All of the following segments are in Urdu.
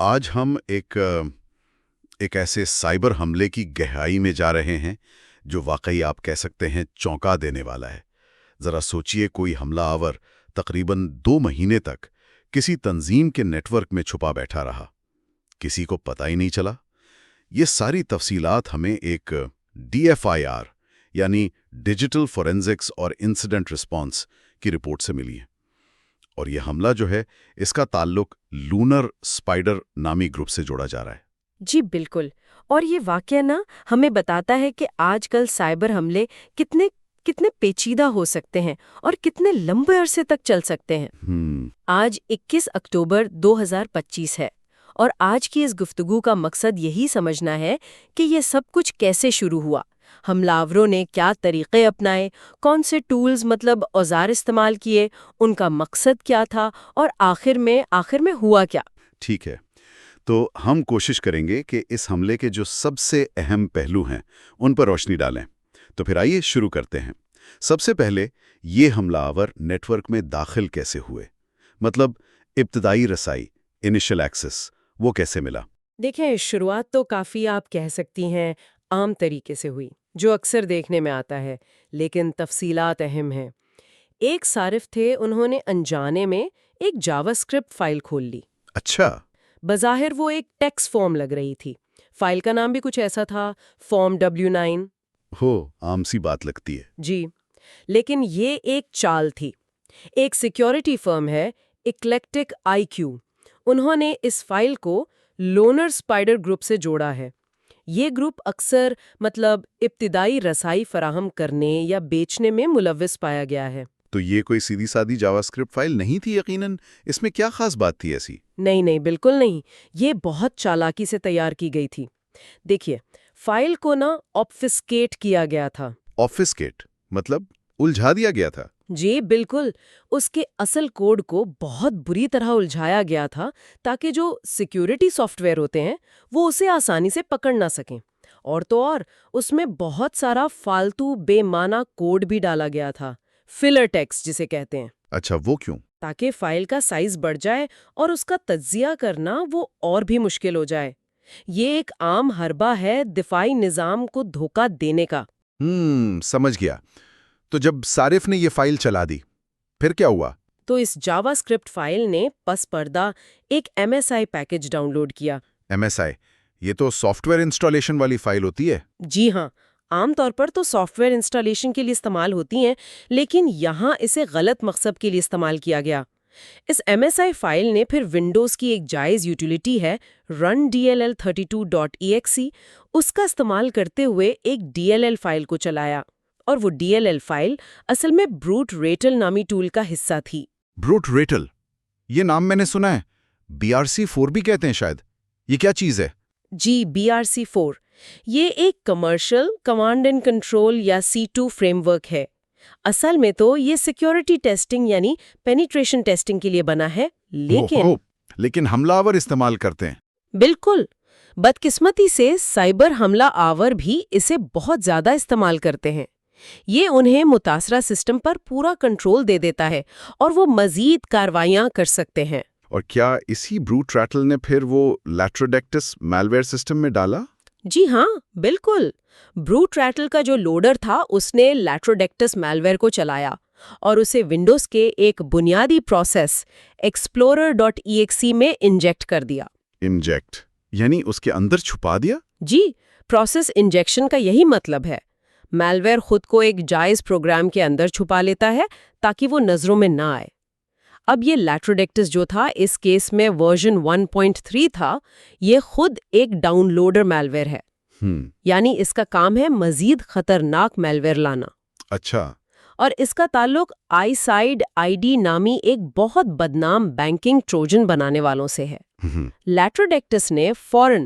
آج ہم ایک ایسے سائبر حملے کی گہرائی میں جا رہے ہیں جو واقعی آپ کہہ سکتے ہیں چونکا دینے والا ہے۔ ذرا سوچئے، کوئی حملہ آور تقریباً 2 مہینے تک کسی تنظیم کے نیٹ ورک میں چھپا بیٹھا رہا، کسی کو پتہ ہی نہیں چلا۔ یہ ساری تفصیلات ہمیں ایک DFIR یعنی ڈیجیٹل فورینزکس اور انسیڈنٹ رسپانس کی رپورٹ سے ملی ہے، اور یہ حملہ جو ہے اس کا تعلق لونر اسپائڈر نامی گروپ سے جوڑا جا رہا ہے۔ جی بالکل، اور یہ واقعہ ہمیں بتاتا ہے کہ آج کل سائبر حملے کتنے پیچیدہ ہو سکتے ہیں اور کتنے لمبے عرصے تک چل سکتے ہیں۔ آج 21 اکتوبر 2025 ہے، اور آج کی اس گفتگو کا مقصد یہی سمجھنا ہے کہ یہ سب کچھ کیسے شروع ہوا، حملہ آوروں نے کیا طریقے اپنائے، کون سے ٹولز اوزار استعمال کیے، ان کا مقصد کیا تھا، اور آخر میں ہوا کیا۔ ٹھیک ہے، تو ہم کوشش کریں گے کہ اس حملے کے جو سب سے اہم پہلو ہیں ان پر روشنی ڈالیں۔ تو پھر آئیے شروع کرتے ہیں۔ سب سے پہلے یہ حملہ آور نیٹ ورک میں داخل کیسے ہوئے، مطلب ابتدائی رسائی، انیشل ایکسس، وہ کیسے ملا؟ دیکھیں، شروعات تو کافی آپ کہہ سکتی ہیں عام طریقے سے ہوئی، جو اکثر دیکھنے میں آتا ہے، لیکن تفصیلات اہم ہیں۔ ایک صارف تھے، انہوں نے انجانے میں ایک جاوا اسکرپٹ فائل کھول لی۔ اچھا۔ بظاہر وہ ایک ٹیکسٹ فارم لگ رہی تھی، فائل کا نام بھی کچھ ایسا تھا، فارم W9۔ ہو، عام سی بات لگتی ہے۔ جی، لیکن یہ ایک چال تھی۔ ایک سیکیورٹی فرم ہے ایکلیکٹک IQ، انہوں نے اس فائل کو لونر اسپائڈر گروپ سے جوڑا ہے۔ یہ گروپ اکثر ابتدائی رسائی فراہم کرنے یا بیچنے میں ملوث پایا گیا ہے۔ تو یہ کوئی سیدھی سادی جاوا اسکرپٹ فائل نہیں تھی یقیناً، اس میں کیا خاص بات تھی ایسی؟ نہیں، بالکل نہیں، یہ بہت چالاکی سے تیار کی گئی تھی۔ دیکھیے، فائل کو آبفسکیٹ کیا گیا تھا۔ آبفسکیٹ مطلب الجھا دیا گیا تھا؟ جی بالکل، اس کے اصل کوڈ کو بہت بری طرح الجھایا گیا تھا تاکہ جو سیکیورٹی سافٹ ویئر ہوتے ہیں وہ اسے آسانی سے پکڑ نہ سکیں، اور تو اور اس میں بہت سارا فالتو بے معنی کوڈ بھی ڈالا گیا تھا، فلر ٹیکسٹ جسے کہتے ہیں۔ اچھا، وہ کیوں؟ تاکہ فائل کا سائز بڑھ جائے اور اس کا تجزیہ کرنا وہ اور بھی مشکل ہو جائے۔ یہ ایک عام حربہ ہے دفاعی نظام کو دھوکہ دینے کا۔ سمجھ گیا۔ تو جب صارف نے یہ فائل چلا دی، پھر کیا ہوا؟ تو اس جاوا اسکرپٹ فائل نے پس پردہ ایک MSI پیکج ڈاؤن لوڈ کیا۔ MSI، یہ تو سافٹ ویئر انسٹالیشن والی فائل ہوتی ہے؟ جی ہاں، عام طور پر تو سافٹ ویئر انسٹالیشن کے لیے استعمال ہوتی ہیں، لیکن یہاں اسے غلط مقصد کے لیے استعمال کیا گیا۔ اس MSI فائل نے پھر ونڈوز کی ایک جائز یوٹیلیٹی ہے run dll32.exe، اس کا استعمال کرتے ہوئے ایک DLL فائل کو چلایا، اور وہ DLL فائل اصل میں بروٹ ریٹل نامی ٹول کا حصہ تھی۔ بروٹ ریٹل، یہ نام میں نے سنا ہے، BRC4 بھی کہتے ہیں شاید۔ یہ کیا چیز ہے؟ جی، BRC4 یہ ایک کمرشل کمانڈ اینڈ کنٹرول یا C2 فریم ورک ہے۔ اصل میں تو یہ سیکیورٹی ٹیسٹنگ یعنی پینیٹریشن ٹیسٹنگ کے لیے بنا ہے، لیکن حملہ آور استعمال کرتے ہیں؟ بالکل، بدقسمتی سے سائبر حملہ آور بھی اسے بہت زیادہ استعمال کرتے ہیں۔ یہ انہیں متاثرہ سسٹم پر پورا کنٹرول دے دیتا ہے اور وہ مزید کارروائیاں کر سکتے ہیں۔ اور کیا اسی بروٹ ریٹل نے پھر وہ لیٹروڈیکٹس میلویئر سسٹم میں ڈالا؟ جی ہاں، بالکل۔ بروٹ ریٹل کا جو لوڈر تھا اس نے لیٹروڈیکٹس میلویئر کو چلایا اور اسے ونڈوز کے ایک بنیادی پروسیس explorer.exe میں انجیکٹ کر دیا۔ انجیکٹ یعنی اس کے اندر چھپا دیا؟ جی، پروسیس انجیکشن کا یہی مطلب ہے۔ میلویئر خود کو ایک جائز پروگرام کے اندر چھپا لیتا ہے تاکہ وہ نظروں میں نہ آئے۔ اب یہ لیٹروڈیکٹس جو تھا اس کیس میں ورژن 1.3 تھا، یہ خود ایک ڈاؤن لوڈر میلویئر ہے، یعنی اس کا کام ہے مزید خطرناک میلویئر لانا۔ اچھا۔ اور اس کا تعلق iSide ID نامی ایک بہت بدنام بینکنگ ٹروجن بنانے والوں سے ہے۔ لیٹروڈیکٹس نے فوراً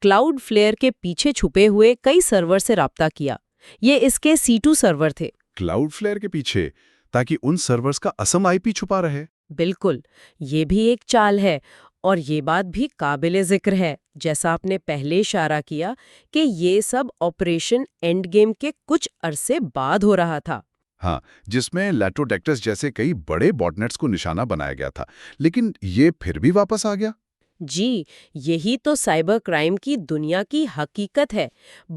کلاؤڈ فلیئر کے پیچھے چھپے ہوئے کئی سرور سے رابطہ کیا۔ یہ اس کے C2 سرور تھے۔ کلاؤڈ فلیئر کے پیچھے، تاکہ ان سرورز کا اصل IP چھپا رہے؟ بالکل، یہ بھی ایک چال ہے، اور یہ بات بھی قابل ذکر ہے، جیسا آپ نے پہلے اشارہ کیا، کہ یہ سب آپریشن اینڈ گیم کے کچھ عرصے بعد ہو رہا تھا۔ ہاں، جس میں لیٹروڈیکٹس جیسے کئی بڑے باٹ نیٹس کو نشانہ بنایا گیا تھا، لیکن یہ پھر بھی واپس آ گیا۔ جی، یہی تو سائبر کرائم کی دنیا کی حقیقت ہے۔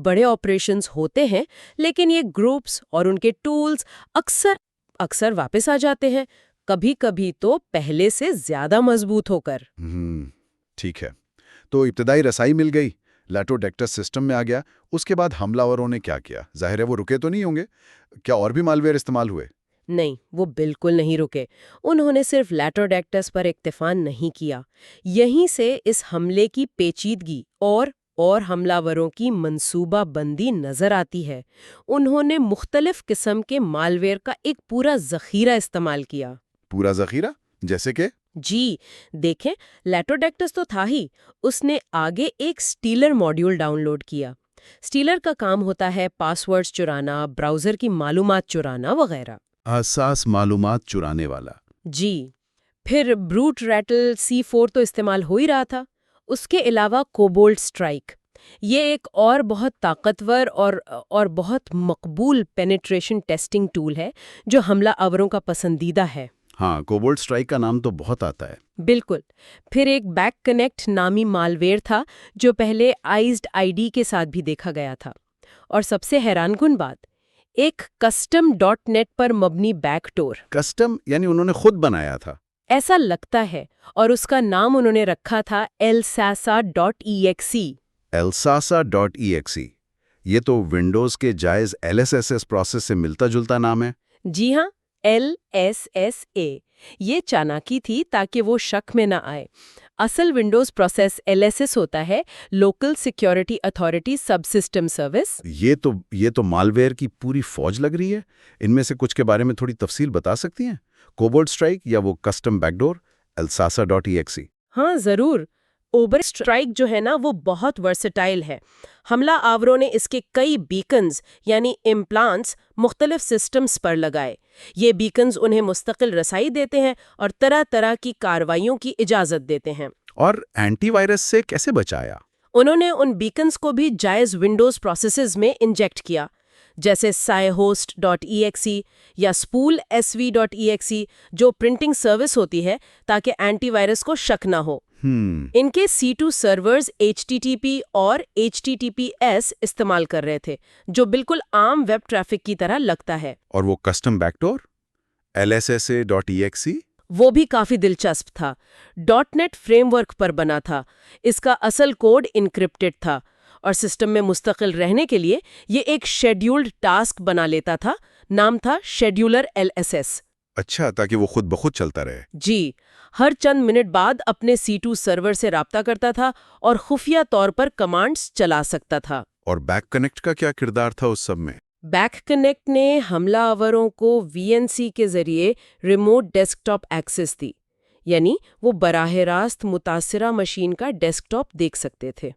بڑے آپریشنز ہوتے ہیں، لیکن یہ گروپس اور ان کے ٹولز اکثر واپس آ جاتے ہیں، کبھی کبھی تو پہلے سے زیادہ مضبوط ہو کر۔ ٹھیک ہے، تو ابتدائی رسائی مل گئی، لیٹوڈیکٹس سسٹم میں آ گیا، اس کے بعد حملہ آوروں نے کیا کیا؟ ظاہر ہے وہ رکے تو نہیں ہوں گے، کیا اور بھی مالویئر استعمال ہوئے؟ نہیں، وہ بالکل نہیں رکے۔ انہوں نے صرف لیٹوڈیکٹس پر اکتفا نہیں کیا، یہیں سے اس حملے کی پیچیدگی اور حملہ وروں کی منصوبہ بندی نظر آتی ہے۔ انہوں نے مختلف قسم کے مالویئر کا ایک پورا ذخیرہ استعمال کیا۔ پورا ذخیرہ؟ جیسے کہ؟ جی، دیکھیں، لیٹوڈیکٹس تو تھا ہی، اس نے آگے ایک سٹیلر ماڈیول ڈاؤن لوڈ کیا۔ سٹیلر کا کام ہوتا ہے پاس ورڈز چرانا، براؤزر کی معلومات چرانا وغیرہ۔ حساس معلومات چرانے والا۔ جی، پھر بروٹ ریٹل C4 تو استعمال ہو ہی رہا تھا، اس کے علاوہ کوبولٹ اسٹرائک، یہ ایک اور بہت طاقتور اور بہت مقبول پینیٹریشن ٹیسٹنگ ٹول ہے جو حملہ آوروں کا پسندیدہ ہے۔ ہاں، کوبولٹ اسٹرائک کا نام تو بہت آتا ہے۔ بالکل۔ پھر ایک بیک کنیکٹ نامی مالویئر تھا جو پہلے آئزڈ ID کے ساتھ بھی دیکھا گیا تھا، اور سب سے حیران کن بات، ایک کسٹم .NET پر مبنی بیک ڈور۔ کسٹم یعنی انہوں نے خود بنایا تھا؟ ایسا لگتا ہے، اور اس کا نام انہوں نے رکھا تھا elsasa.exe۔ elsasa.exe، یہ تو ونڈوز کے جائز LSSS پروسیس سے ملتا جلتا نام ہے۔ جی ہاں، LSSA یہ چالاکی تھی تاکہ وہ شک میں نہ آئے۔ اصل ونڈوز پروسیس LSS ہوتا ہے، لوکل سیکیورٹی اتھارٹی سب سسٹم سروس۔ یہ تو مالویئر کی پوری فوج لگ رہی ہے۔ ان میں سے کچھ کے بارے میں تھوڑی تفصیل بتا سکتی ہیں؟ کوبولٹ اسٹرائک یا وہ کسٹم بیک ڈور elsasa.exe؟ ہاں ضرور۔ اوبر اسٹرائک جو ہے نا، وہ بہت ورسٹائل ہے۔ حملہ آوروں نے اس کے کئی بیکنز یعنی امپلانٹس مختلف سسٹمز پر لگائے۔ یہ بیکنز انہیں مستقل رسائی دیتے ہیں اور طرح طرح کی کارروائیوں کی اجازت دیتے ہیں۔ اور اینٹی وائرس سے کیسے بچایا؟ انہوں نے ان بیکنز کو بھی جائز ونڈوز پروسیسز میں انجیکٹ کیا، جیسے scihost.exe یا spool.sv.exe جو پرنٹنگ سروس ہوتی ہے تاکہ اینٹی وائرس کو شک نہ ہو۔ ان کے C2 سرورز HTTP اور HTTPS استعمال کر رہے تھے، جو بالکل عام ویب ٹریفک کی طرح لگتا ہے۔ اور وہ کسٹم بیک ڈور LSSA.exe؟ وہ بھی کافی دلچسپ تھا۔ .NET فریم ورک پر بنا تھا، اس کا اصل کوڈ انکرپٹڈ تھا، اور سسٹم میں مستقل رہنے کے لیے یہ ایک شیڈیولڈ ٹاسک بنا لیتا تھا، نام تھا شیڈیولر LSS۔ اچھا، تاکہ وہ خود بخود چلتا رہے۔ جی، ہر چند منٹ بعد اپنے C2 سرور سے رابطہ کرتا تھا اور خفیہ طور پر کمانڈز چلا سکتا تھا۔ اور بیک کنیکٹ کا کیا کردار تھا اس سب میں؟ بیک کنیکٹ نے حملہ آوروں کو VNC کے ذریعے ریموٹ ڈیسک ٹاپ ایکسس دی، یعنی وہ براہ راست متاثرہ مشین کا ڈیسک ٹاپ دیکھ سکتے تھے۔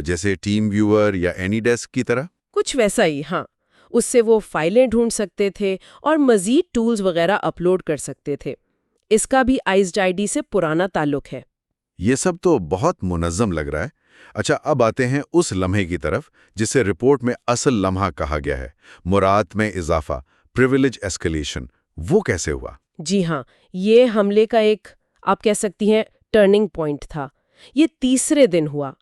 جیسے ٹیم ویور یا اینی ڈیسک کی طرح؟ کچھ ویسا ہی، ہاں۔ اس سے وہ فائلیں ڈھونڈ سکتے تھے اور مزید ٹولز وغیرہ اپلوڈ کر سکتے تھے۔ اس کا بھی آئزڈ ID سے پرانا تعلق ہے۔ یہ سب تو بہت منظم لگ رہا ہے۔ اچھا، اب آتے ہیں اس لمحے کی طرف جسے رپورٹ میں اصل لمحہ کہا گیا ہے، مراد میں اضافہ، پریویلیج ایسکیلیشن۔ وہ کیسے ہوا؟ جی ہاں، یہ حملے کا ایک، آپ کہہ سکتی ہیں، ٹرننگ پوائنٹ تھا۔ یہ تیسرے دن ہوا۔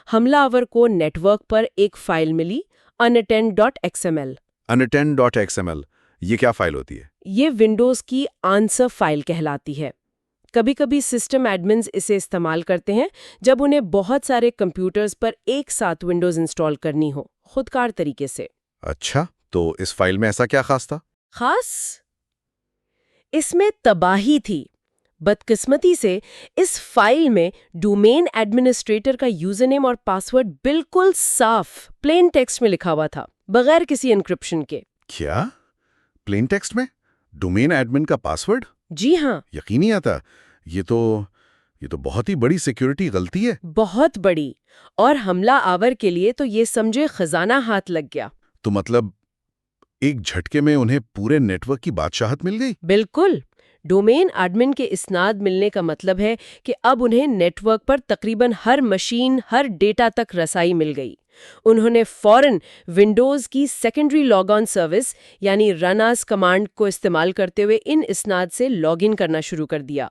حملہ آور کو نیٹ ورک پر ایک فائل ملی، unattend.xml۔ unattend.xml، یہ کیا فائل ہوتی ہے؟ یہ ونڈوز کی آنسر فائل کہلاتی ہے۔ کبھی کبھی سسٹم ایڈمنز اسے استعمال کرتے ہیں جب انہیں بہت سارے کمپیوٹرز پر ایک ساتھ ونڈوز انسٹال کرنی ہو، خودکار طریقے سے۔ اچھا، تو اس فائل میں ایسا کیا خاص تھا؟ اس میں تباہی تھی۔ بدقسمتی سے اس فائل میں ڈومین ایڈمنسٹریٹر کا یوزر نیم اور پاسورڈ بالکل صاف پلین ٹیکسٹ میں لکھا ہوا تھا، بغیر کسی انکرپشن کے۔ کیا؟ پلین ٹیکسٹ میں ڈومین ایڈمن کا پاسورڈ؟ جی ہاں۔ یقینی آتا؟ یہ تو بہت ہی بڑی سیکیورٹی غلطی ہے۔ بہت بڑی، اور حملہ آور کے لیے تو یہ سمجھے خزانہ ہاتھ لگ گیا۔ تو مطلب ایک جھٹکے میں انہیں پورے نیٹ ورک کی بادشاہت مل گئی؟ بالکل۔ ڈومین ایڈمن کے اسناد ملنے کا مطلب ہے کہ اب انہیں نیٹ ورک پر تقریباً ہر مشین، ہر ڈیٹا تک رسائی مل گئی۔ انہوں نے فوراً ونڈوز کی سیکنڈری لاگ آن سروس یعنی رن ایز کمانڈ کو استعمال کرتے ہوئے ان اسناد سے لاگ ان کرنا شروع کر دیا۔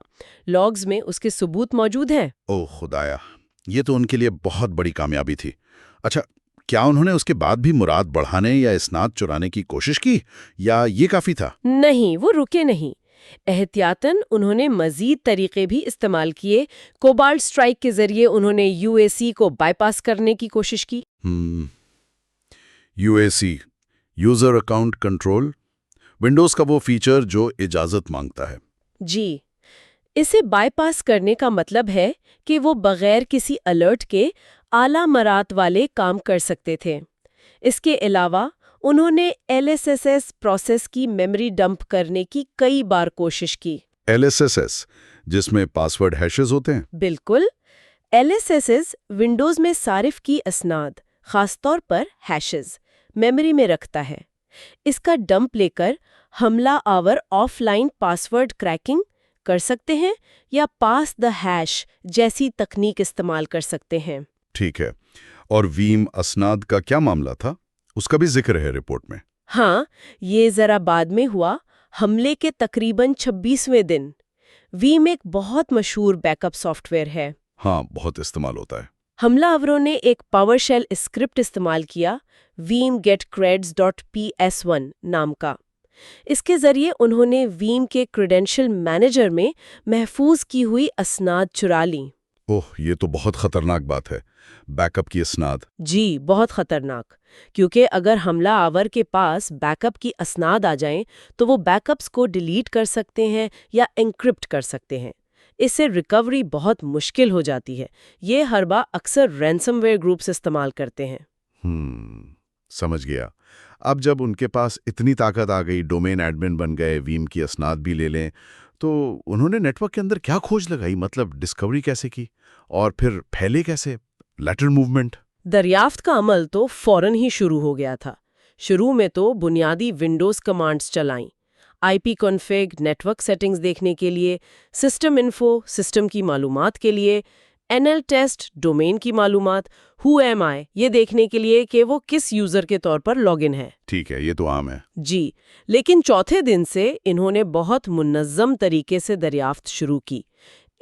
لاگز میں اس کے ثبوت موجود ہیں۔ اوہ خدایا، یہ تو ان کے لیے بہت بڑی کامیابی تھی۔ اچھا، کیا انہوں نے اس کے بعد بھی مراد بڑھانے یا اسناد چرانے کی کوشش کی، یا یہ کافی تھا؟ نہیں، وہ رکے نہیں۔ احتیاطاً انہوں نے مزید طریقے بھی استعمال کیے۔ کوبالٹ اسٹرائک کے ذریعے انہوں نے UAC کو بائی پاس کرنے کی کوشش کی۔ UAC user account control, Windows کا وہ فیچر جو اجازت مانگتا ہے۔ جی، اسے بائی پاس کرنے کا مطلب ہے کہ وہ بغیر کسی الرٹ کے اعلیٰ مرات والے کام کر سکتے تھے۔ اس کے علاوہ انہوں نے LSSS پروسیس کی میموری ڈمپ کرنے کی کئی بار کوشش کی۔ LSSS جس میں پاسورڈ ہیشز ہوتے ہیں؟ بالکل، LSSS ونڈوز میں صارف کی اسناد، خاص طور پر ہیشز، میموری میں رکھتا ہے۔ اس کا ڈمپ لے کر حملہ hour of line password cracking کر سکتے ہیں یا پاس دا ہیش جیسی تکنیک استعمال کر سکتے ہیں۔ ٹھیک ہے، اور ویم اسناد کا کیا معاملہ تھا؟ اس کا بھی ذکر ہے رپورٹ میں۔ ہاں، یہ ذرا بعد میں ہوا۔ حملے کے تقریباً 26ویں دن ویم ایک بہت مشہور بیک اپ سافٹ ویئر ہے۔ ہاں، بہت استعمال ہوتا ہے۔ حملہ آوروں نے ایک پاور شیل اسکرپٹ استعمال کیا، ویم getcreds.ps1 نام کا۔ اس کے ذریعے انہوں نے ویم کے کریڈینشل مینیجر میں محفوظ کی ہوئی اسناد چرا لیں۔ اوہ، یہ تو بہت خطرناک بات ہے، بیک اپ کی اسناد۔ جی، بہت خطرناک، کیونکہ اگر حملہ آور کے پاس بیک اپ کی اسناد آ جائیں تو وہ بیک اپس کو ڈیلیٹ کر سکتے ہیں یا انکرپٹ کر سکتے ہیں۔ اس سے ریکوری بہت مشکل ہو جاتی ہے۔ یہ حربہ اکثر رینسم ویئر گروپس استعمال کرتے ہیں۔ سمجھ گیا۔ اب جب ان کے پاس اتنی طاقت آ گئی، ڈومین ایڈمن بن گئے، ویم کی اسناد بھی لے لیں، تو انہوں نے نیٹ ورک کے اندر کیا کھوج لگائی؟ مطلب ڈسکوری کیسے کی اور پھر پھیلے کیسے؟ Lateral movement? دریافت کا عمل تو فوراً ہی شروع ہو گیا تھا۔ شروع میں تو بنیادی ونڈوز کمانڈز چلائیں، IP config، network settings دیکھنے کے لیے، سسٹم انفو، سسٹم کی معلومات کے لیے، NL ٹیسٹ، ڈومین کی معلومات، who am I یہ دیکھنے کے لیے کہ وہ کس یوزر کے طور پر لاگ ان ہے۔ ٹھیک ہے، یہ تو عام ہے۔ جی، لیکن چوتھے دن سے انہوں نے بہت منظم طریقے سے دریافت شروع کی۔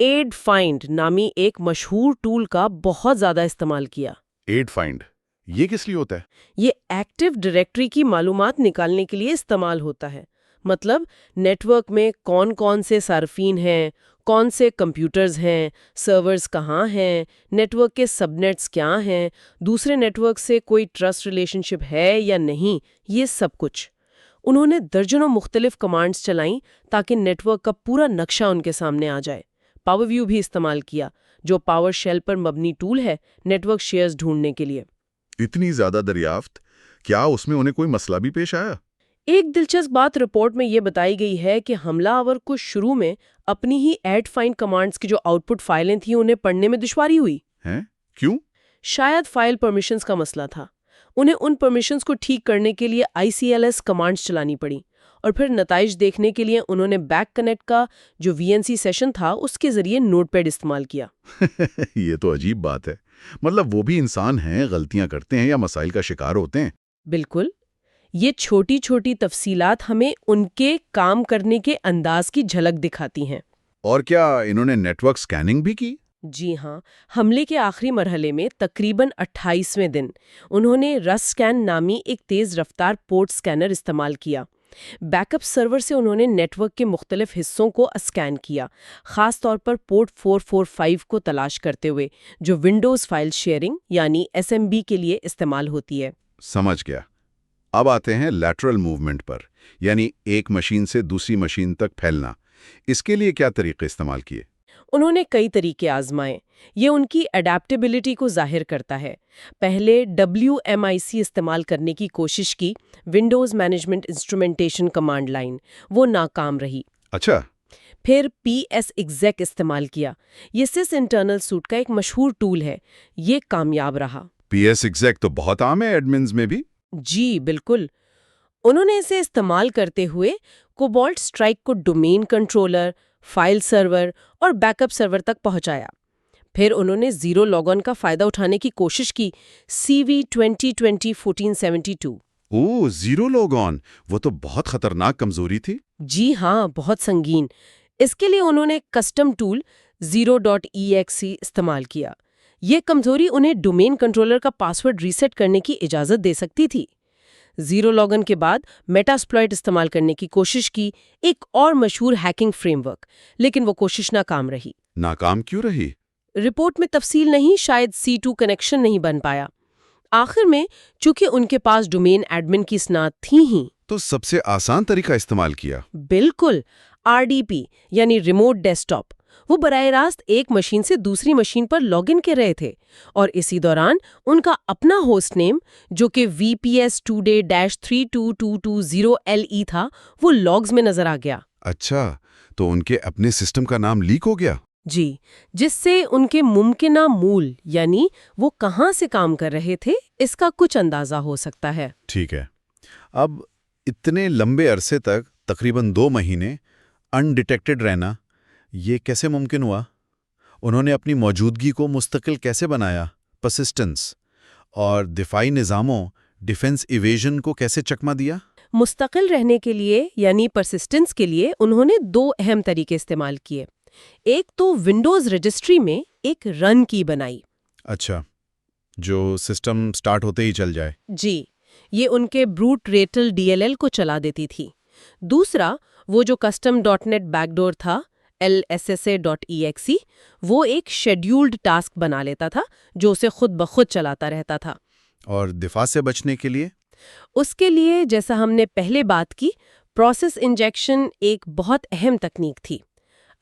ایڈ فائنڈ نامی ایک مشہور ٹول کا بہت زیادہ استعمال کیا۔ ایڈ فائنڈ یہ کس لیے ہوتا ہے؟ یہ ایکٹیو ڈائریکٹری کی معلومات نکالنے کے لیے استعمال ہوتا ہے۔ مطلب نیٹ ورک میں کون کون سے صارفین ہیں، کون سے کمپیوٹرز ہیں، سرورز کہاں ہیں، نیٹ ورک کے سب نیٹس کیا ہیں، دوسرے نیٹ ورک سے کوئی ٹرسٹ ریلیشن شپ ہے یا نہیں، یہ سب کچھ۔ انہوں نے درجنوں مختلف کمانڈز چلائیں تاکہ نیٹ ورک کا پورا نقشہ ان کے سامنے آ جائے۔ پاور ویو بھی استعمال کیا، جو پاور شیل پر مبنی ٹول ہے نیٹ ورک شیئرز ڈھونڈنے کے لیے۔ اتنی زیادہ دریافت، کیا اس میں انہیں کوئی مسئلہ بھی پیش آیا؟ ایک دلچسپ بات رپورٹ میں یہ بتائی گئی ہے کہ حملہ آور کو شروع میں اپنی ہی ایڈ فائنڈ کمانڈز کی جو آؤٹ پٹ فائلیں تھیں انہیں پڑھنے میں دشواری ہوئی۔ ہیں؟ کیوں؟ شاید فائل پرمیشنز کا مسئلہ تھا۔ انہیں ان پرمیشنز کو ٹھیک کرنے کے لیے ICLS کمانڈز چلانی پڑی، اور پھر نتائج دیکھنے کے لیے انہوں نے بیک کنیکٹ کا جو VNC سیشن تھا اس کے ذریعے نوٹ پیڈ استعمال کیا۔ یہ تو عجیب بات ہے۔ مطلب وہ بھی انسان ہیں، غلطیاں کرتے ہیں یا مسائل کا شکار ہوتے ہیں۔ بالکل، یہ چھوٹی چھوٹی تفصیلات ہمیں ان کے کام کرنے کے انداز کی جھلک دکھاتی ہیں۔ اور کیا انہوں نے نیٹ ورک سکیننگ بھی کی؟ جی ہاں، حملے کے آخری مرحلے میں تقریباً 28ویں دن انہوں نے رس سکین نامی ایک تیز رفتار پورٹ سکینر استعمال کیا۔ بیک اپ سرور سے انہوں نے نیٹ ورک کے مختلف حصوں کو اسکین کیا، خاص طور پر پورٹ 445 کو تلاش کرتے ہوئے، جو ونڈوز فائل شیئرنگ یعنی SMB کے لیے استعمال ہوتی ہے۔ سمجھ گیا۔ اب آتے ہیں لیٹرل موومنٹ پر، یعنی ایک مشین سے دوسری مشین تک پھیلنا۔ اس کے لیے کیا طریقے استعمال کیے؟ انہوں نے کئی طریقے آزمائے۔ یہ ان کی اڈیپٹیبلٹی کو ظاہر کرتا ہے۔ پہلے WMIC استعمال کرنے کی کوشش کی، Windows management instrumentation command line, وہ ناکام رہی۔ اچھا۔ پھر PSExec استعمال کیا۔ یہ سس انٹرنل سوٹ کا ایک مشہور ٹول ہے، یہ کامیاب رہا۔ PSExec تو بہت عام ہے ایڈمنز میں بھی۔ جی بالکل، انہوں نے اسے استعمال کرتے ہوئے کوبالٹ اسٹرائک کو ڈومین کنٹرولر، فائل سرور اور بیک اپ سرور تک پہنچایا۔ پھر انہوں نے زیرو لاگ آن کا فائدہ اٹھانے کی کوشش کی، CV2020-1472۔ زیرو لاگ آن، وہ تو بہت خطرناک کمزوری تھی۔ جی ہاں، بہت سنگین۔ اس کے لیے انہوں نے کسٹم ٹول zero.exe استعمال کیا۔ یہ کمزوری انہیں ڈومین کنٹرولر کا پاسورڈ ریسیٹ کرنے کی اجازت دے سکتی تھی۔ زیرو لاگن کے بعد میٹاسپلائٹ استعمال کرنے کی کوشش کی، ایک اور مشہور ہیکنگ فریم ورک، لیکن وہ کوشش ناکام رہی۔ ناکام کیوں رہی؟ رپورٹ میں تفصیل نہیں، شاید C2 کنیکشن نہیں بن پایا۔ آخر میں چونکہ ان کے پاس ڈومین ایڈمن کی اسناد تھی ہی، تو سب سے آسان طریقہ استعمال کیا۔ بالکل، RDP یعنی ریموٹ ڈیسک ٹاپ۔ وہ براہ راست ایک مشین سے دوسری مشین پر لاگ ان کر رہے تھے، اور اسی دوران ان کا اپنا ہوسٹ نیم جو کہ VPS-Today-32220LE تھا، وہ لاگز میں نظر آ گیا۔ اچھا، تو ان کے اپنے سسٹم کا نام لیک ہو گیا؟ جی، جس سے ان کے ممکنہ مول یعنی وہ کہاں سے کام کر رہے تھے اس کا کچھ اندازہ ہو سکتا ہے۔ ٹھیک ہے، اب اتنے لمبے عرصے تک تقریباً 2 مہینے انڈیٹیکٹڈ رہنا، یہ کیسے ممکن ہوا؟ انہوں نے اپنی موجودگی کو مستقل کیسے بنایا؟ پرسسٹنس اور دفاعی نظاموں ڈیفنس ایویژن کو کیسے چکمہ دیا؟ مستقل رہنے کے لیے یعنی پرسسٹنس کے لیے انہوں نے 2 اہم طریقے استعمال کیے۔ ایک تو ونڈوز رجسٹری میں ایک رن کی بنائی۔ اچھا، جو سسٹم سٹارٹ ہوتے ہی چل جائے۔ جی، یہ ان کے بروٹ ریٹل DLL کو چلا دیتی تھی۔ دوسرا، وہ جو کسٹم .NET بیک ڈور تھا LSSA.exe، وہ ایک شیڈیولڈ ٹاسک بنا لیتا تھا جو اسے خود بخود چلاتا رہتا تھا۔ اور دفاع سے بچنے کے لیے؟ اس کے لیے جیسا ہم نے پہلے بات کی، پروسیس انجیکشن ایک بہت اہم تکنیک تھی،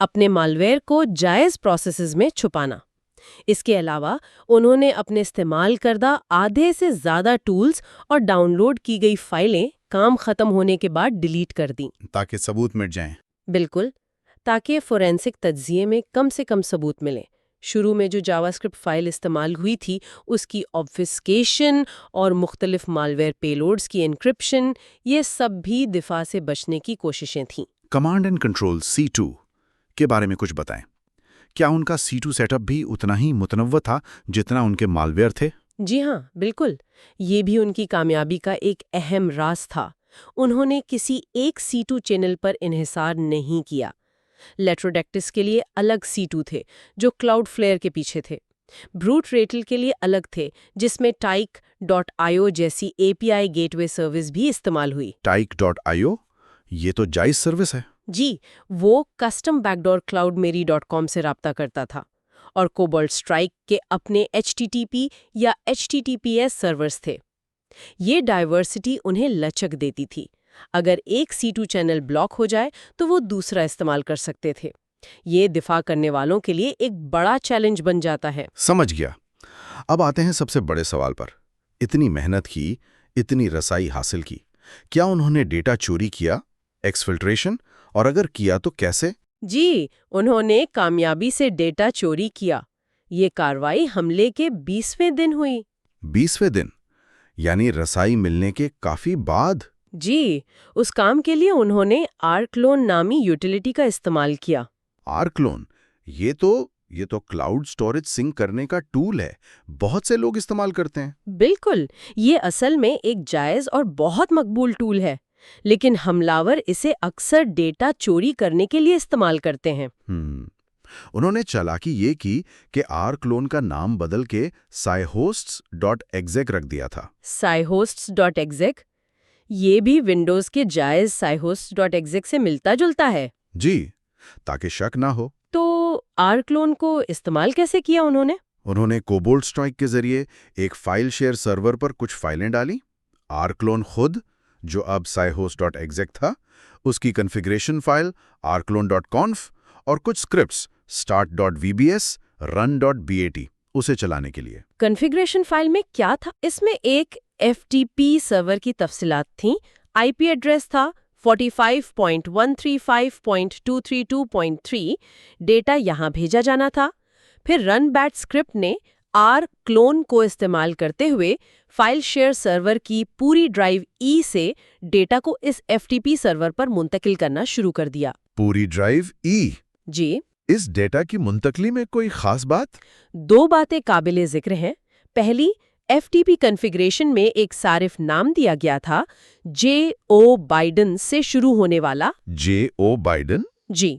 اپنے مالویئر کو جائز پروسیسز میں چھپانا۔ اس کے علاوہ انہوں نے اپنے استعمال کردہ آدھے سے زیادہ ٹولز اور ڈاؤن لوڈ کی گئی فائلیں کام ختم ہونے کے بعد ڈیلیٹ کر دیں، تاکہ ثبوت مٹ جائیں۔ بالکل، تاکہ فورینسک تجزیے میں کم سے کم ثبوت ملیں۔ شروع میں جو جاوا اسکرپٹ فائل استعمال ہوئی تھی، اس کی آبفسکیشن اور مختلف مالویئر پیلوڈز کی انکرپشن، یہ سب بھی دفاع سے بچنے کی کوششیں تھیں۔ کمانڈ اینڈ کنٹرول C2 کے بارے میں کچھ بتائیں۔ کیا ان کا C2 سیٹ اپ بھی اتنا ہی متنوع تھا جتنا ان کے مالویئر تھے؟ جی ہاں، بالکل، یہ بھی ان کی کامیابی کا ایک اہم راز تھا۔ انہوں نے کسی ایک C2 چینل پر انحصار نہیں کیا۔ لیٹروڈیکٹس کے لیے الگ C2 تھے جو کلاؤڈ فلیئر کے پیچھے تھے، بروٹ ریٹل کے لیے الگ تھے جس میں Tyke.io جیسی API گیٹ وے سروس بھی استعمال ہوئی۔ Tyke.io، یہ تو جائز سروس ہے۔ جی، وہ کسٹم بیک ڈور cloudmary.com سے رابطہ کرتا تھا، اور کوبالٹ اسٹرائک کے اپنے HTTP یا HTTPS سرورز تھے۔ یہ ڈائیورسٹی انہیں لچک دیتی تھی، اگر ایک C2 چینل بلاک ہو جائے تو وہ دوسرا استعمال کر سکتے تھے۔ یہ دفاع کرنے والوں کے لیے ایک بڑا چیلنج بن جاتا ہے۔ سمجھ گیا۔ اب آتے ہیں سب سے بڑے سوال پر۔ اتنی محنت کی، اتنی رسائی حاصل کی، کیا انہوں نے ڈیٹا چوری کیا، ایکسفلٹریشن، اور اگر کیا تو کیسے؟ جی، انہوں نے کامیابی سے ڈیٹا چوری کیا۔ یہ کارروائی حملے کے 20ویں دن ہوئی۔ 20ویں دن؟ یعنی رسائی ملنے کے کافی بعد؟ جی، اس کام کے لیے انہوں نے ArcLone نامی یوٹیلیٹی کا استعمال کیا۔ ArcLone، یہ تو کلاؤڈ سٹوریج سنک کرنے کا ٹول ہے، بہت سے لوگ استعمال کرتے ہیں۔ بالکل، یہ اصل میں ایک جائز اور بہت مقبول ٹول ہے، لیکن حملاور اسے اکثر ڈیٹا چوری کرنے کے لیے استعمال کرتے ہیں۔ انہوں نے چالاکی یہ کی کہ ArcLone کا نام بدل کے SciHosts.exec رکھ دیا تھا۔ SciHosts.exec، یہ بھی ونڈوز کے جائز SciHosts.exec سے ملتا جلتا ہے۔ جی، تاکہ شک نہ ہو۔ تو ArcLone کو استعمال کیسے کیا انہوں نے؟ انہوں نے کوبالٹ اسٹرائک کے ذریعے ایک فائل شیئر سرور پر کچھ فائلیں ڈالیں۔ ArcLone خود، جو اب SciHosts.exec تھا، اس کی کنفیگریشن فائل arclone.conf اور کچھ اسکرپٹس start.vbs run.bat اسے چلانے کے لیے۔ کنفیگریشن فائل میں کیا تھا؟ اس میں ایک FTP سرور کی تفصیلات تھیں، IP ایڈریس تھا 45.135.232.3، ڈیٹا یہاں بھیجا جانا تھا۔ پھر رن بیٹ اسکرپٹ نے ArcLone کو استعمال کرتے ہوئے فائل شیئر سرور کی پوری ڈرائیو E سے ڈیٹا کو اس FTP سرور پر منتقل کرنا شروع کر دیا۔ پوری ڈرائیو E؟ جی، اس ڈیٹا کی منتقلی میں کوئی خاص بات؟ 2 باتیں قابل ذکر ہیں۔ پہلی، FTP کنفیگریشن میں ایک صارف نام دیا گیا تھا J.O. بائیڈن سے شروع ہونے والا۔ J.O. بائیڈن؟ جی،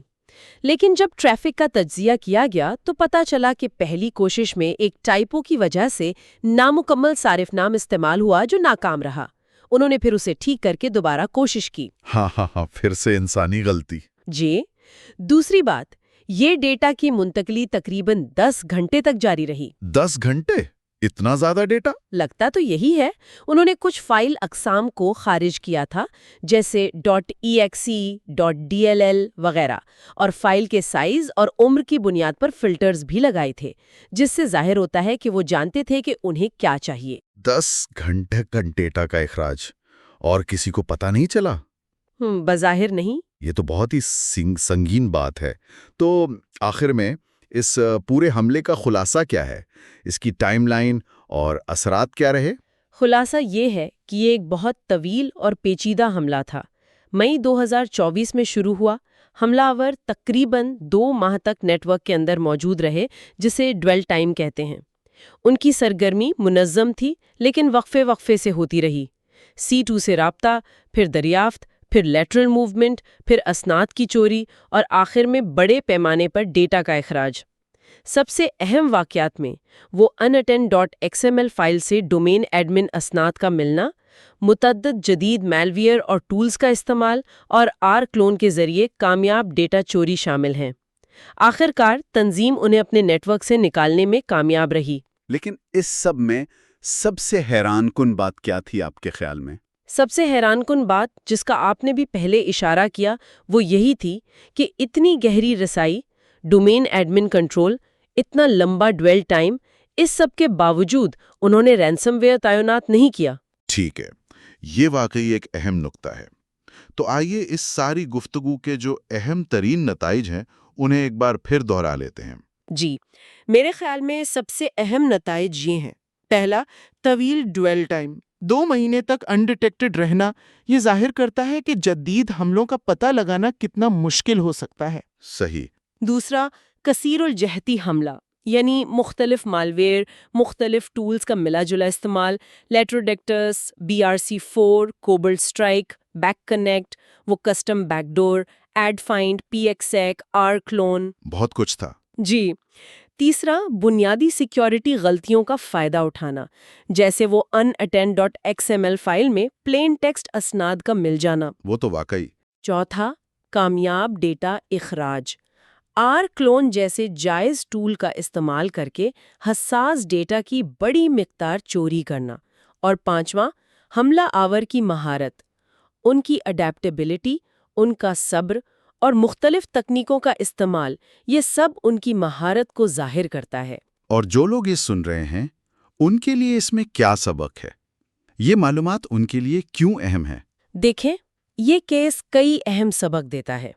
لیکن جب ٹریفک کا تجزیہ کیا گیا تو پتا چلا کہ پہلی کوشش میں ایک ٹائپو کی وجہ سے نامکمل صارف نام استعمال ہوا جو ناکام رہا۔ انہوں نے پھر اسے ٹھیک کر کے دوبارہ کوشش کی۔ ہاں، پھر سے انسانی غلطی۔ جی، دوسری بات، یہ ڈیٹا کی منتقلی تقریباً 10 گھنٹے تک جاری رہی۔ 10 گھنٹے؟ اتنا زیادہ ڈیٹا؟ لگتا تو یہی ہے۔ انہوں نے کچھ فائل اقسام کو خارج کیا تھا جیسے .exe .dll وغیرہ، اور فائل کے سائز اور عمر کی بنیاد پر فلٹرز بھی لگائے تھے، جس سے ظاہر ہوتا ہے کہ وہ جانتے تھے کہ انہیں کیا چاہیے۔ 10 گھنٹے کا ڈیٹا کا اخراج، اور کسی کو پتہ نہیں چلا؟ بظاہر نہیں۔ یہ تو بہت ہی سنگین بات ہے۔ تو آخر میں اس پورے حملے کا خلاصہ کیا ہے؟ اس کی ٹائم لائن اور اثرات کیا رہے؟ خلاصہ یہ ہے کہ یہ ایک بہت طویل اور پیچیدہ حملہ تھا۔ مئی 2024 میں شروع ہوا۔ حملہ آور تقریباً 2 ماہ تک نیٹ ورک کے اندر موجود رہے، جسے ڈویل ٹائم کہتے ہیں۔ ان کی سرگرمی منظم تھی لیکن وقفے سے ہوتی رہی۔ C2 سے رابطہ، پھر دریافت، پھر لیٹرل موومنٹ، پھر اسناد کی چوری، اور آخر میں بڑے پیمانے پر ڈیٹا کا اخراج۔ سب سے اہم واقعات میں وہ unattend.xml فائل سے ڈومین ایڈمن اسناد کا ملنا، متعدد جدید میلویئر اور ٹولز کا استعمال، اور R-کلون کے ذریعے کامیاب ڈیٹا چوری شامل ہیں۔ آخر کار تنظیم انہیں اپنے نیٹ ورک سے نکالنے میں کامیاب رہی۔ لیکن اس سب میں سب سے حیران کن بات کیا تھی آپ کے خیال میں؟ سب سے حیران کن بات، جس کا آپ نے بھی پہلے اشارہ کیا، وہ یہی تھی کہ اتنی گہری رسائی، ڈومین ایڈمن کنٹرول، اتنا لمبا ڈویل ٹائم، اس سب کے باوجود انہوں نے رینسم ویئر تعینات نہیں کیا۔ ٹھیک ہے، یہ واقعی ایک اہم نقطہ ہے۔ تو آئیے اس ساری گفتگو کے جو اہم ترین نتائج ہیں انہیں ایک بار پھر دہرا لیتے ہیں۔ جی، میرے خیال میں سب سے اہم نتائج یہ ہیں۔ پہلا، طویل ڈویل ٹائم، 2 مہینے تک انڈیٹیکٹڈ رہنا، یہ ظاہر کرتا ہے کہ جدید حملوں کا پتہ لگانا کتنا مشکل ہو سکتا ہے۔ صحیح۔ دوسرا، کثیر الجہتی حملہ، یعنی مختلف مالویئر، مختلف ٹولز کا ملا جلا استعمال، Latrodectus, BRC4، cobalt strike, back connect, وہ custom back door, AdFind, PXEC، R-کلون، بہت کچھ تھا۔ جی۔ تیسرا، بنیادی سیکیورٹی غلطیوں کا فائدہ اٹھانا، جیسے وہ unattend.xml فائل میں پلین ٹیکسٹ اسناد کا مل جانا۔ وہ تو واقعی۔ چوتھا، کامیاب ڈیٹا اخراج، R-کلون جیسے جائز ٹول کا استعمال کر کے حساس ڈیٹا کی بڑی مقدار چوری کرنا۔ اور پانچواں، حملہ آور کی مہارت، ان کی اڈیپٹیبلٹی، ان کا صبر اور مختلف تکنیکوں کا استعمال، یہ سب ان کی مہارت کو ظاہر کرتا ہے۔ اور جو لوگ یہ سن رہے ہیں ان کے لیے اس میں کیا سبق ہے؟ یہ معلومات ان کے لیے کیوں اہم ہے؟ دیکھیں، یہ کیس کئی اہم سبق دیتا ہے۔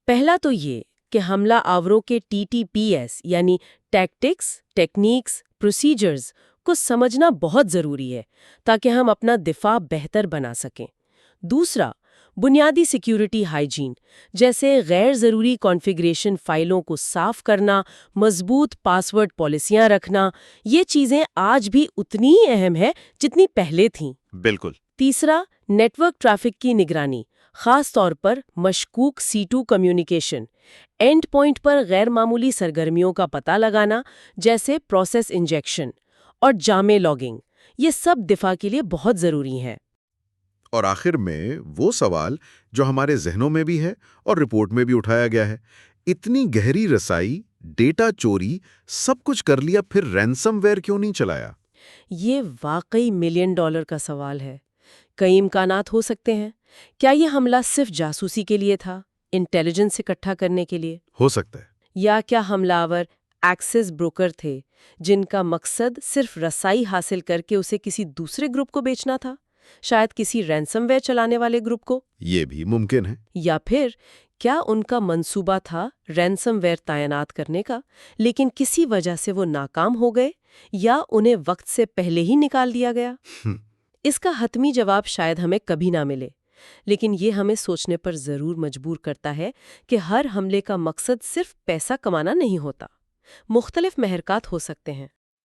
پہلا تو یہ کہ حملہ آوروں کے TTPS یعنی ٹیکٹکس، ٹیکنیکس، پروسیجرز کو سمجھنا بہت ضروری ہے تاکہ ہم اپنا دفاع بہتر بنا سکیں۔ دوسرا، بنیادی سیکیورٹی ہائیجین، جیسے غیر ضروری کانفیگریشن فائلوں کو صاف کرنا، مضبوط پاس ورڈ پالیسیاں رکھنا، یہ چیزیں آج بھی اتنی ہی اہم ہیں جتنی پہلے تھیں۔ بالکل۔ تیسرا، نیٹ ورک ٹریفک کی نگرانی، خاص طور پر مشکوک C2 کمیونیکیشن، اینڈ پوائنٹ پر غیر معمولی سرگرمیوں کا پتہ لگانا جیسے پروسیس انجیکشن اور جامع لاگنگ، یہ سب دفاع کے لیے بہت ضروری ہیں۔ اور آخر میں وہ سوال جو ہمارے ذہنوں میں بھی ہے اور رپورٹ میں بھی اٹھایا گیا ہے، اتنی گہری رسائی، ڈیٹا چوری، سب کچھ کر لیا، پھر رینسم ویئر کیوں نہیں چلایا؟ یہ واقعی $1 ملین کا سوال ہے۔ کئی امکانات ہو سکتے ہیں۔ کیا یہ حملہ صرف جاسوسی کے لیے تھا، انٹیلیجنس اکٹھا کرنے کے لیے؟ ہو سکتا ہے۔ یا کیا حملہ آور ایکسس بروکر تھے جن کا مقصد صرف رسائی حاصل کر کے اسے کسی دوسرے گروپ کو بیچنا تھا، شاید کسی رینسم ویئر چلانے والے گروپ کو؟ یہ بھی ممکن ہے۔ یا پھر کیا ان کا منصوبہ تھا رینسم ویئر تعینات کرنے کا، لیکن کسی وجہ سے وہ ناکام ہو گئے یا انہیں وقت سے پہلے ہی نکال دیا گیا؟ اس کا حتمی جواب شاید ہمیں کبھی نہ ملے، لیکن یہ ہمیں سوچنے پر ضرور مجبور کرتا ہے کہ ہر حملے کا مقصد صرف پیسہ کمانا نہیں ہوتا، مختلف محرکات ہو سکتے ہیں۔